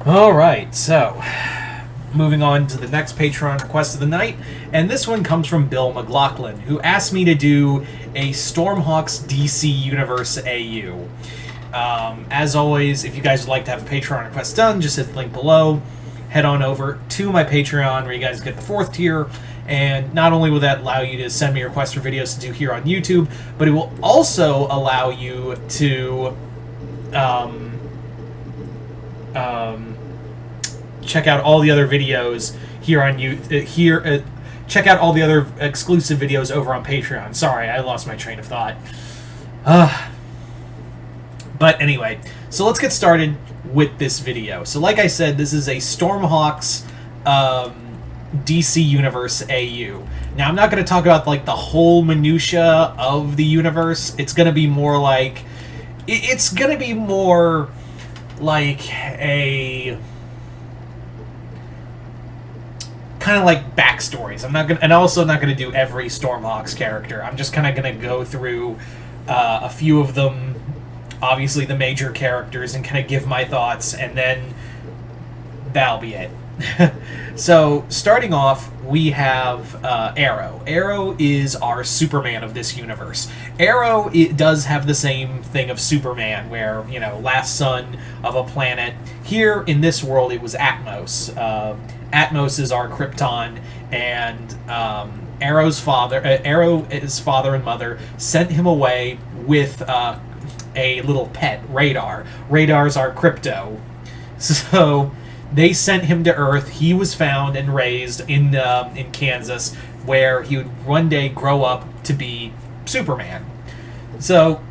Alright, so moving on to the next Patreon request of the night, and this one comes from Bill McLaughlin, who asked me to do a Stormhawks DC Universe AU. As always, if you guys would like to have a Patreon request done, just hit the link below. Head on over to my Patreon where you guys get the 4th tier, and not only will that allow you to send me requests for videos to do here on YouTube, but it will also allow you to check out all the other videos here on check out all the other exclusive videos over on Patreon. Sorry, I lost my train of thought. But anyway, so let's get started with this video. So like I said, this is a Stormhawks DC Universe AU. Now I'm not going to talk about like the whole minutia of the universe. It's going to be more like it's going to be more like a kind of like backstories. I'm not gonna, and also not going to do every Stormhawks character. I'm just kind of going to go through a few of them, obviously the major characters, and kind of give my thoughts, and then that'll be it. So starting off, we have Arrow. Arrow is our Superman of this universe. Arrow, it does have the same thing of Superman, where, you know, last son of a planet. Here in this world, it was Atmos. Atmos is our Krypton, and Arrow's father and mother sent him away with a little pet, Radar. Radar's our Crypto. So they sent him to Earth. He was found and raised in Kansas, where he would one day grow up to be Superman. So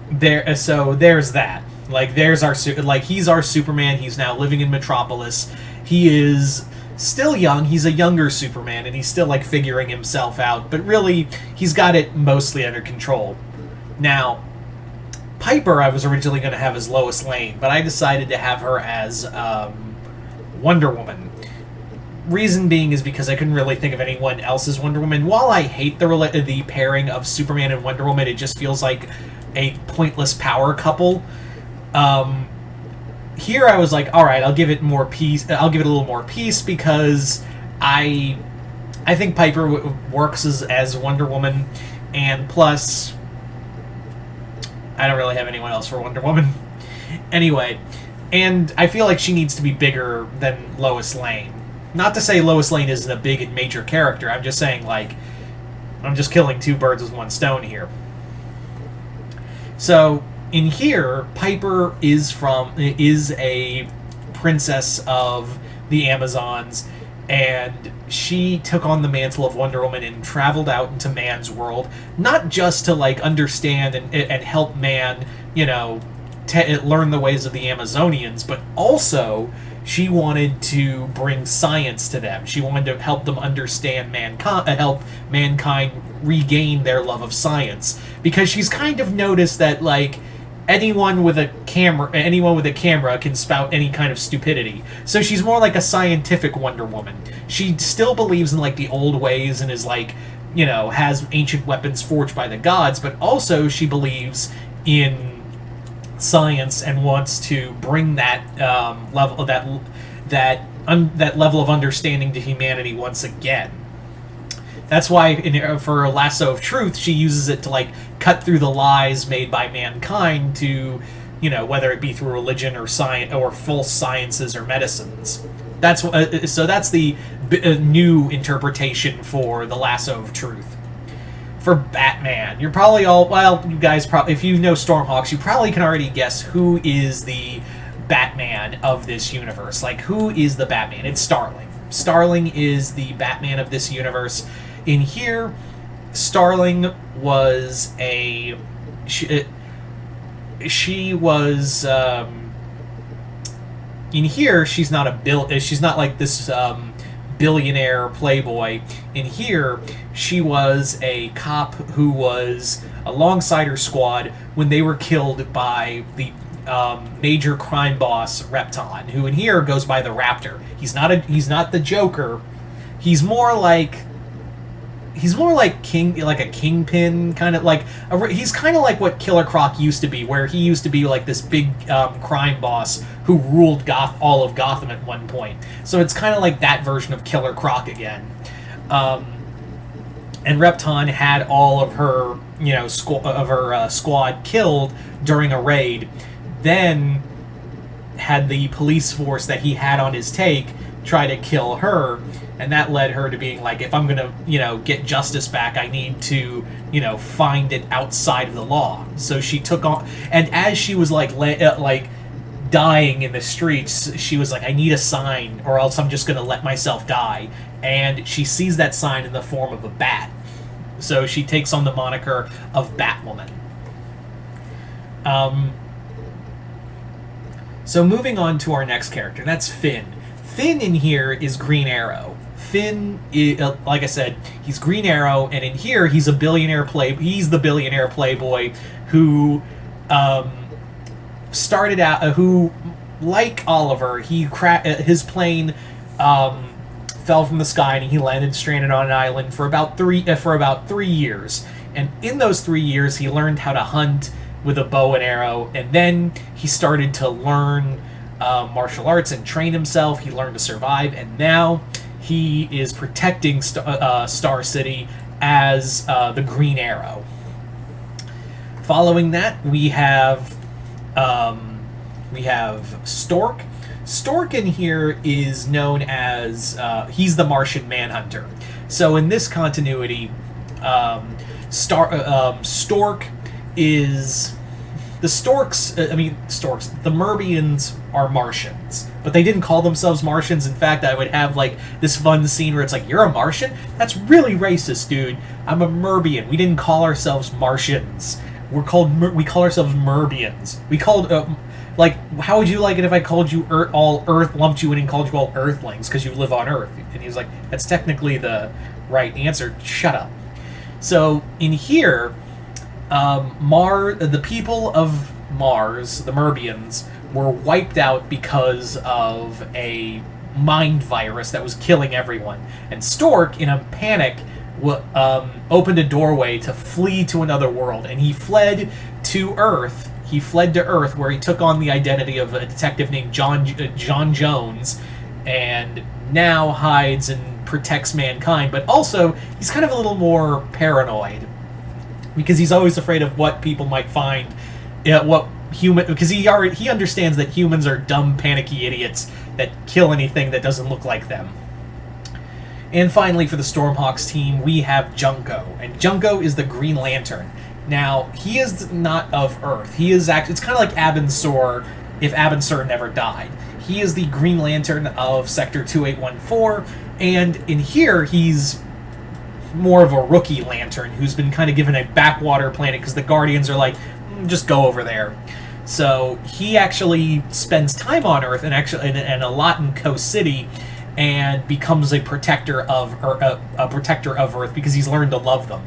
there's that. Like, there's our he's our Superman. He's now living in Metropolis. He is still young. He's a younger Superman, and he's still like figuring himself out. But really, he's got it mostly under control. Now, Piper, I was originally going to have as Lois Lane, but I decided to have her as Wonder Woman. Reason being is because I couldn't really think of anyone else as Wonder Woman. While I hate the pairing of Superman and Wonder Woman, it just feels like a pointless power couple. Here I was like, all right, I'll give it more peace. I'll give it a little more peace because I think Piper works as Wonder Woman, and plus, I don't really have anyone else for Wonder Woman. Anyway, and I feel like she needs to be bigger than Lois Lane. Not to say Lois Lane isn't a big and major character. I'm just saying, like, I'm just killing two birds with one stone here. So in here, Piper is a princess of the Amazons, and she took on the mantle of Wonder Woman and traveled out into man's world, not just to like understand and help man, you know, learn the ways of the Amazonians, but also she wanted to bring science to them. She wanted to help them understand mankind, help mankind regain their love of science, because she's kind of noticed that like anyone with a camera can spout any kind of stupidity. So she's more like a scientific Wonder Woman. She still believes in like the old ways and is like, you know, has ancient weapons forged by the gods, but also she believes in science and wants to bring that level of understanding to humanity once again. That's why for Lasso of Truth, she uses it to like cut through the lies made by mankind to, you know, whether it be through religion or science or false sciences or medicines. That's the new interpretation for the Lasso of Truth. For Batman, you're probably you guys probably, if you know Stormhawks, you probably can already guess who is the Batman of this universe. Like, who is the Batman? It's Starling. Starling is the Batman of this universe. In here, Starling was she was in here. She's not like this billionaire playboy. In here, she was a cop who was alongside her squad when they were killed by the major crime boss Repton, who in here goes by the Raptor. He's not the Joker. He's more like he's more like a kingpin kind of like he's kind of like what Killer Croc used to be, where he used to be like this big crime boss who ruled all of Gotham at one point. So it's kind of like that version of Killer Croc again. And Repton had all of her squad killed during a raid, then had the police force that he had on his take try to kill her, and that led her to being like, if I'm gonna, get justice back, I need to, find it outside of the law. So she took on, and as she was like dying in the streets, she was like, I need a sign, or else I'm just gonna let myself die. And she sees that sign in the form of a bat. So she takes on the moniker of Batwoman. So moving on to our next character, that's Finn. Finn in here is Green Arrow. Finn, like I said, he's Green Arrow, and in here he's the billionaire playboy who started out, who, like Oliver, his plane fell from the sky and he landed stranded on an island for about 3 years. And in those 3 years, he learned how to hunt with a bow and arrow, and then he started to learn martial arts and train himself. He learned to survive, and now he is protecting Star City as the Green Arrow. Following that, we have Stork. Stork in here is known as he's the Martian Manhunter. So in this continuity, Stork is the Storks. The Merbians are Martians, but they didn't call themselves Martians. In fact, I would have like this fun scene where it's like, "You're a Martian? That's really racist, dude. I'm a Merbian. We didn't call ourselves Martians. We call ourselves Merbians. We called." Like, how would you like it if I called you all Earth, lumped you in and called you all Earthlings because you live on Earth? And he was like, that's technically the right answer. Shut up. So, in here, the people of Mars, the Merbians, were wiped out because of a mind virus that was killing everyone. And Stork, in a panic, opened a doorway to flee to another world. And he fled to Earth. He fled to Earth, where he took on the identity of a detective named John Jones, and now hides and protects mankind. But also, he's kind of a little more paranoid, because he's always afraid of what people might find, because he understands that humans are dumb, panicky idiots that kill anything that doesn't look like them. And finally, for the Stormhawks team, we have Junko, and Junko is the Green Lantern. Now, he is not of Earth. He is it's kind of like Abin Sur if Abin Sur never died. He is the Green Lantern of Sector 2814, and in here, he's more of a rookie Lantern who's been kind of given a backwater planet because the Guardians are like, just go over there. So he actually spends time on Earth and a lot in Coast City, and becomes a protector of Earth because he's learned to love them.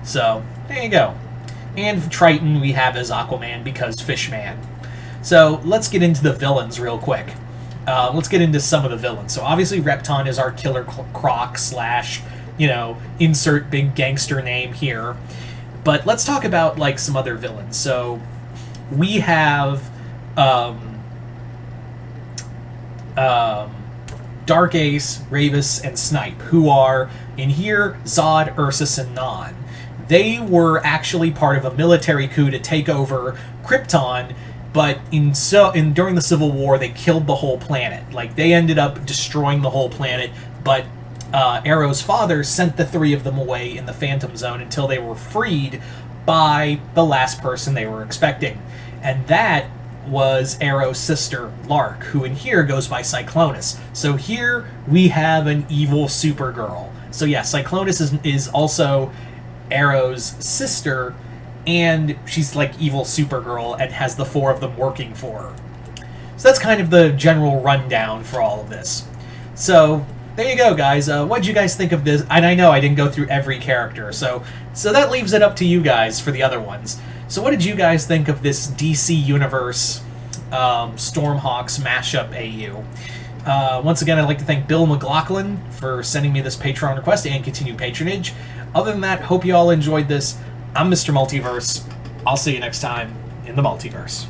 So, there you go. And Triton we have as Aquaman because Fishman. So, let's get into the villains real quick. Let's get into some of the villains. So, obviously, Repton is our Killer Croc / insert big gangster name here. But let's talk about, like, some other villains. So, we have Dark Ace, Ravus, and Snipe, who are, in here, Zod, Ursus, and Non. They were actually part of a military coup to take over Krypton, but during the Civil War, they killed the whole planet. Like, they ended up destroying the whole planet, but Arrow's father sent the 3 of them away in the Phantom Zone until they were freed by the last person they were expecting. And that was Arrow's sister, Lark, who in here goes by Cyclonus. So here we have an evil Supergirl. So yeah, Cyclonus is also Arrow's sister, and she's like evil Supergirl and has the 4 of them working for her. So that's kind of the general rundown for all of this. So there you go, guys. What did you guys think of this? And I know I didn't go through every character, so that leaves it up to you guys for the other ones. So what did you guys think of this DC Universe Stormhawks mashup AU? Once again, I'd like to thank Bill McLaughlin for sending me this Patreon request and continued patronage. Other than that, hope you all enjoyed this. I'm Mr. Multiverse. I'll see you next time in the Multiverse.